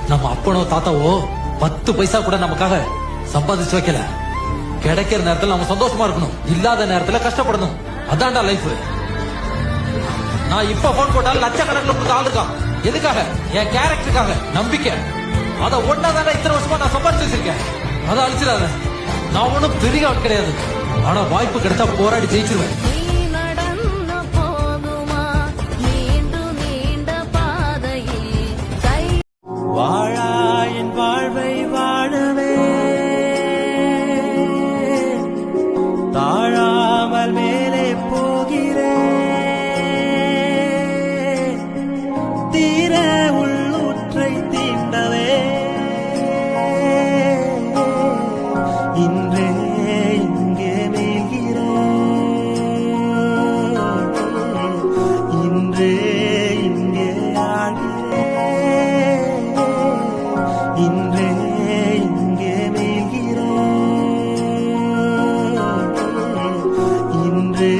நம்ம அப்பனோ தாத்தாவோ 10 பைசா கூட நமக்காக சம்பாதிச்சு வைக்கல. கிடைக்கிற நேரத்துல நம்ம சந்தோஷமா இருக்கணும், இல்லாத நேரத்துல கஷ்டப்படணும். அதான்டா லைஃப். நான் இப்ப போன் போட்டாலும் லட்சக்கணக்கில் கொடுத்த ஆள் இருக்கான். எதுக்காக? என் கேரக்டருக்காக, நம்பிக்கை. அத ஒன்னாதான் இத்தனை வருஷமா நான் சம்பாதிச்சு வச்சிருக்கேன். அதை அழிச்சிடாத. நான் ஒண்ணும் பெரிய ஆள் கிடையாது, ஆனா வாய்ப்பு கிடைச்சா போராடி ஜெயிச்சிருவேன். வாழாயின் வாழ்வை வாழவே தாழாமல் மேலே போகிறேன், தீர உள்ளூற்றை தீண்டவே இன்றே இங்கே மேய்கிறேன், இன்றே இங்கே ஆகிறேன், இன்றே இங்கே மேய்கிறேன், இன்றே